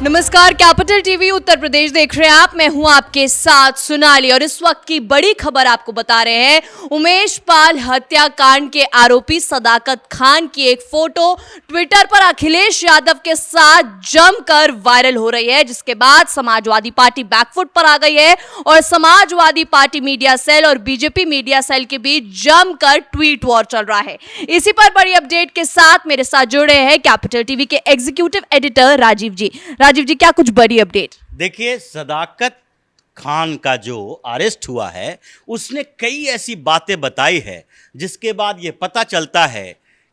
नमस्कार, capital TV Uttar Pradesh देख रहे हैं आप। मैं हूं आपके साथ सोनाली और इस वक्त की बड़ी खबर आपको बता रहे हैं। उमेश पाल हत्याकांड के आरोपी सदाकत खान की एक फोटो ट्विटर पर अखिलेश यादव के साथ जमकर वायरल हो रही है, जिसके बाद समाजवादी पार्टी बैकफुट पर आ गई है और समाजवादी पार्टी मीडिया सेल और बीजेपी मीडिया सेल के बीच जमकर ट्वीट वॉर चल रहा है। इसी पर बड़ी अपडेट के साथ मेरे साथ जुड़े हैं कैपिटल टीवी के एग्जीक्यूटिव एडिटर राजीव जी। राजीव जी, क्या कुछ बड़ी अपडेट? देखिए, सदाकत खान का जो अरेस्ट हुआ है उसने कई ऐसी बातें बताई है जिसके बाद ये पता चलता है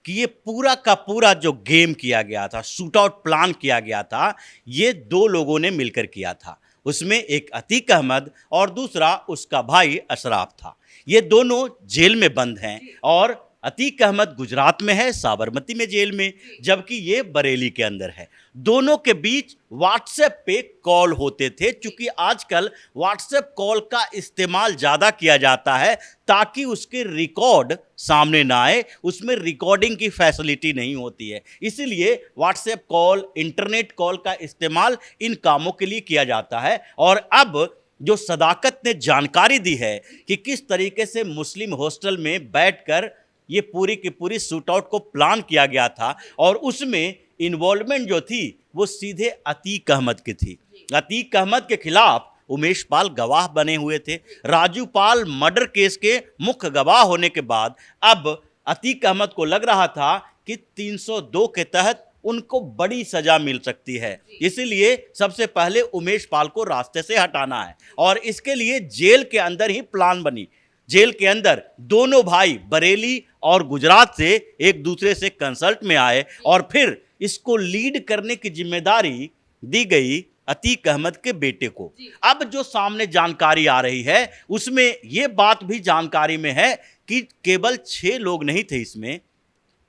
कि ये पूरा का पूरा जो गेम किया गया था, शूट आउट प्लान किया गया था, ये दो लोगों ने मिलकर किया था। उसमें एक अतीक अहमद और दूसरा उसका भाई अशराफ था। ये दोनों जेल में बंद हैं और अतीक अहमद गुजरात में है, साबरमती में जेल में, जबकि ये बरेली के अंदर है। दोनों के बीच व्हाट्सएप पे कॉल होते थे, क्योंकि आजकल व्हाट्सएप कॉल का इस्तेमाल ज़्यादा किया जाता है ताकि उसके रिकॉर्ड सामने ना आए। उसमें रिकॉर्डिंग की फैसिलिटी नहीं होती है, इसीलिए व्हाट्सएप कॉल, इंटरनेट कॉल का इस्तेमाल इन कामों के लिए किया जाता है। और अब जो सदाकत ने जानकारी दी है कि किस तरीके से मुस्लिम हॉस्टल में बैठकर ये पूरी की पूरी शूट आउट को प्लान किया गया था और उसमें इन्वॉल्वमेंट जो थी वो सीधे अतीक अहमद की थी। अतीक अहमद के खिलाफ उमेश पाल गवाह बने हुए थे। राजू पाल मर्डर केस के मुख्य गवाह होने के बाद अब अतीक अहमद को लग रहा था कि 302 के तहत उनको बड़ी सजा मिल सकती है, इसीलिए सबसे पहले उमेश पाल को रास्ते से हटाना है और इसके लिए जेल के अंदर ही प्लान बनी। जेल के अंदर दोनों भाई बरेली और गुजरात से एक दूसरे से कंसल्ट में आए और फिर इसको लीड करने की जिम्मेदारी दी गई अतीक अहमद के बेटे को। अब जो सामने जानकारी आ रही है उसमें यह बात भी जानकारी में है कि केवल 6 लोग नहीं थे, इसमें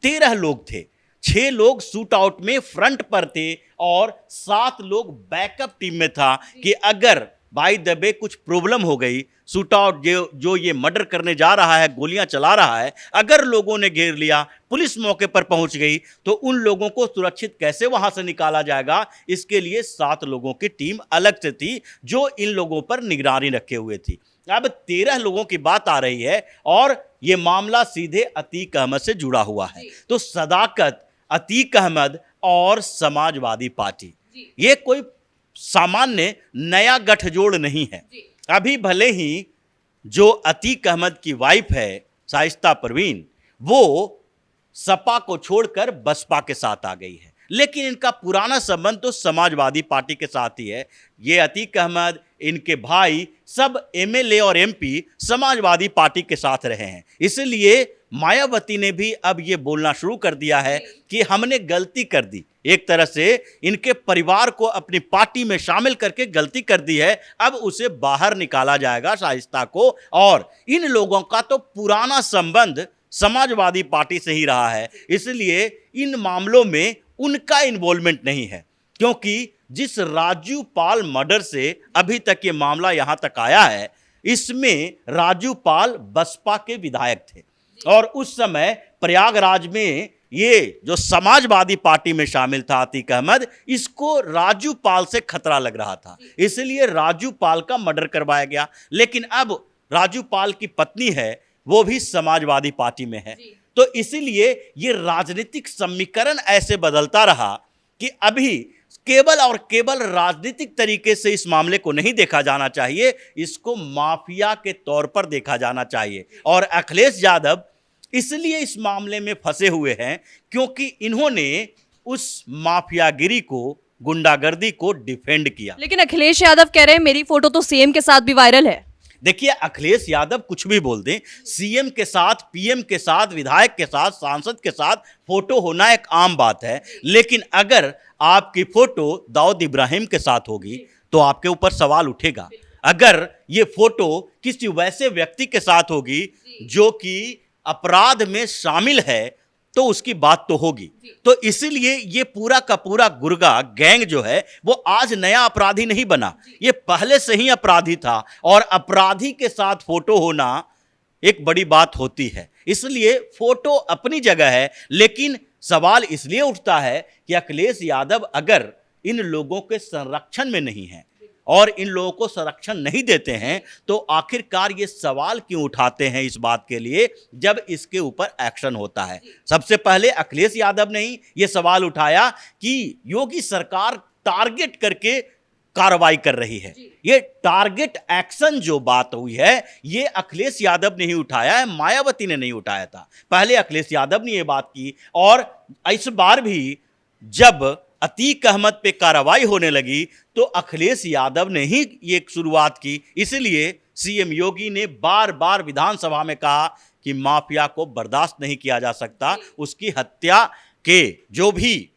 13 लोग थे। 6 लोग शूट आउट में फ्रंट पर थे और 7 लोग बैकअप टीम में था कि अगर बाय द वे कुछ प्रॉब्लम हो गई, शूट आउट जो ये मर्डर करने जा रहा है, गोलियां चला रहा है, अगर लोगों ने घेर लिया, पुलिस मौके पर पहुंच गई, तो उन लोगों को सुरक्षित कैसे वहां से निकाला जाएगा, इसके लिए 7 लोगों की टीम अलग से थी जो इन लोगों पर निगरानी रखे हुए थी। अब 13 लोगों की बात आ रही है और ये मामला सीधे अतीक अहमद से जुड़ा हुआ है। तो सदाकत, अतीक अहमद और समाजवादी पार्टी, ये कोई सामान्य नया गठजोड़ नहीं है। अभी भले ही जो अतीक अहमद की वाइफ है शाइस्ता परवीन, वो सपा को छोड़कर बसपा के साथ आ गई है, लेकिन इनका पुराना संबंध तो समाजवादी पार्टी के साथ ही है। ये अतीक अहमद, इनके भाई सब एमएलए और एमपी समाजवादी पार्टी के साथ रहे हैं। इसलिए मायावती ने भी अब ये बोलना शुरू कर दिया है कि हमने गलती कर दी, एक तरह से इनके परिवार को अपनी पार्टी में शामिल करके गलती कर दी है, अब उसे बाहर निकाला जाएगा शाइस्ता को। और इन लोगों का तो पुराना संबंध समाजवादी पार्टी से ही रहा है, इसलिए इन मामलों में उनका इन्वॉल्वमेंट नहीं है। क्योंकि जिस राजू पाल मर्डर से अभी तक ये मामला यहां तक आया है, इसमें राजू पाल बसपा के विधायक थे और उस समय प्रयागराज में ये जो समाजवादी पार्टी में शामिल था अतीक अहमद, इसको राजू पाल से खतरा लग रहा था, इसलिए राजू पाल का मर्डर करवाया गया। लेकिन अब राजू पाल की पत्नी है, वो भी समाजवादी पार्टी में है, तो इसीलिए ये राजनीतिक समीकरण ऐसे बदलता रहा कि अभी केवल और केवल राजनीतिक तरीके से इस मामले को नहीं देखा जाना चाहिए, इसको माफिया के तौर पर देखा जाना चाहिए। और अखिलेश यादव इसलिए इस मामले में फंसे हुए हैं क्योंकि इन्होंने उस माफियागिरी को, गुंडागर्दी को डिफेंड किया। लेकिन अखिलेश यादव कह रहे हैं मेरी फोटो तो सीएम के साथ भी वायरल है। देखिए, अखिलेश यादव कुछ भी बोल दें, सीएम के साथ, पीएम के साथ, विधायक के साथ, सांसद के साथ फोटो होना एक आम बात है, लेकिन अगर आपकी फोटो दाऊद इब्राहिम के साथ होगी तो आपके ऊपर सवाल उठेगा। अगर ये फोटो किसी वैसे व्यक्ति के साथ होगी जो कि अपराध में शामिल है तो उसकी बात तो होगी। तो इसीलिए ये पूरा का पूरा गुर्गा गैंग जो है वो आज नया अपराधी नहीं बना, ये पहले से ही अपराधी था और अपराधी के साथ फोटो होना एक बड़ी बात होती है। इसलिए फोटो अपनी जगह है, लेकिन सवाल इसलिए उठता है कि अखिलेश यादव अगर इन लोगों के संरक्षण में नहीं है और इन लोगों को संरक्षण नहीं देते हैं, तो आखिरकार ये सवाल क्यों उठाते हैं इस बात के लिए जब इसके ऊपर एक्शन होता है। सबसे पहले अखिलेश यादव ने ही ये सवाल उठाया कि योगी सरकार टारगेट करके कार्रवाई कर रही है। ये टारगेट एक्शन जो बात हुई है ये अखिलेश यादव ने ही उठाया है, मायावती ने नहीं उठाया था। पहले अखिलेश यादव ने ये बात की और इस बार भी जब अतीक अहमद पे कार्रवाई होने लगी तो अखिलेश यादव ने ही ये शुरुआत की। इसलिए सीएम योगी ने बार बार विधानसभा में कहा कि माफिया को बर्दाश्त नहीं किया जा सकता, उसकी हत्या के जो भी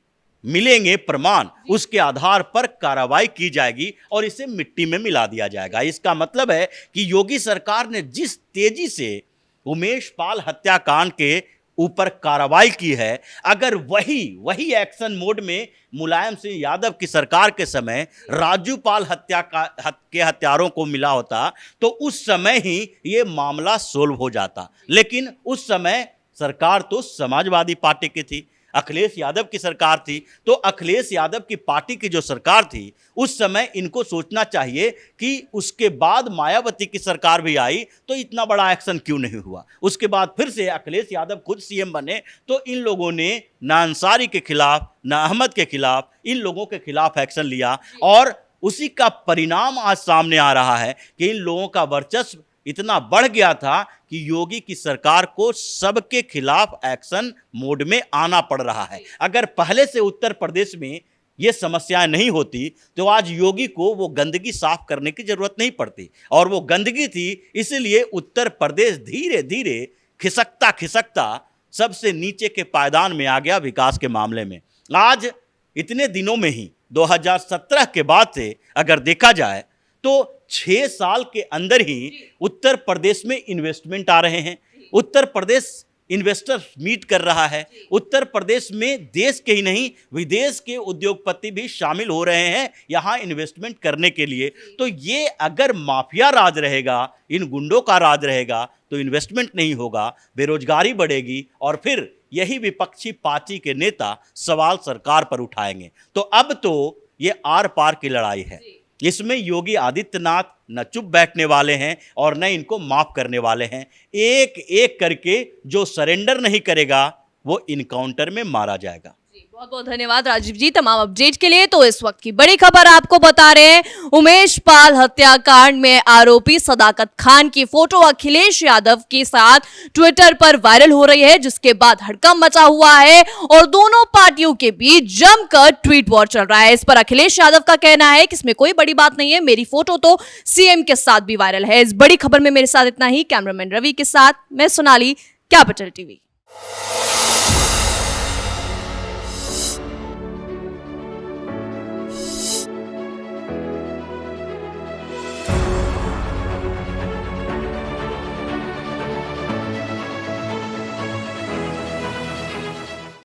मिलेंगे प्रमाण उसके आधार पर कार्रवाई की जाएगी और इसे मिट्टी में मिला दिया जाएगा। इसका मतलब है कि योगी सरकार ने जिस तेजी से उमेश पाल हत्याकांड के ऊपर कार्रवाई की है, अगर वही एक्शन मोड में मुलायम सिंह यादव की सरकार के समय राजू पाल के हत्यारों को मिला होता तो उस समय ही ये मामला सोल्व हो जाता। लेकिन उस समय सरकार तो समाजवादी पार्टी की थी, अखिलेश यादव की सरकार थी। तो अखिलेश यादव की पार्टी की जो सरकार थी उस समय इनको सोचना चाहिए कि उसके बाद मायावती की सरकार भी आई तो इतना बड़ा एक्शन क्यों नहीं हुआ। उसके बाद फिर से अखिलेश यादव खुद सीएम बने तो इन लोगों ने ना अंसारी के खिलाफ ना अहमद के खिलाफ इन लोगों के खिलाफ एक्शन लिया और उसी का परिणाम आज सामने आ रहा है कि इन लोगों का वर्चस्व इतना बढ़ गया था कि योगी की सरकार को सबके खिलाफ एक्शन मोड में आना पड़ रहा है। अगर पहले से उत्तर प्रदेश में ये समस्याएं नहीं होती तो आज योगी को वो गंदगी साफ करने की जरूरत नहीं पड़ती और वो गंदगी थी, इसलिए उत्तर प्रदेश धीरे धीरे खिसकता खिसकता सबसे नीचे के पायदान में आ गया विकास के मामले में। आज इतने दिनों में ही 2017 के बाद से अगर देखा जाए तो 6 साल के अंदर ही उत्तर प्रदेश में इन्वेस्टमेंट आ रहे हैं, उत्तर प्रदेश इन्वेस्टर मीट कर रहा है, उत्तर प्रदेश में देश के ही नहीं विदेश के उद्योगपति भी शामिल हो रहे हैं यहाँ इन्वेस्टमेंट करने के लिए। तो ये अगर माफिया राज रहेगा, इन गुंडों का राज रहेगा तो इन्वेस्टमेंट नहीं होगा, बेरोजगारी बढ़ेगी और फिर यही विपक्षी पार्टी के नेता सवाल सरकार पर उठाएंगे। तो अब तो ये आर पार की लड़ाई है, इसमें योगी आदित्यनाथ न चुप बैठने वाले हैं और न इनको माफ करने वाले हैं। एक एक करके जो सरेंडर नहीं करेगा वो इनकाउंटर में मारा जाएगा। बहुत बहुत धन्यवाद राजीव जी तमाम अपडेट के लिए। तो इस वक्त की बड़ी खबर आपको बता रहे हैं, उमेश पाल हत्याकांड में आरोपी सदाकत खान की फोटो अखिलेश यादव के साथ ट्विटर पर वायरल हो रही है, जिसके बाद हड़कंप मचा हुआ है और दोनों पार्टियों के बीच जमकर ट्वीट वॉर चल रहा है। इस पर अखिलेश यादव का कहना है कि इसमें कोई बड़ी बात नहीं है, मेरी फोटो तो सीएम के साथ भी वायरल है। इस बड़ी खबर में मेरे साथ इतना ही। कैमरामैन रवि के साथ मैं सोनाली, कैपिटल टीवी।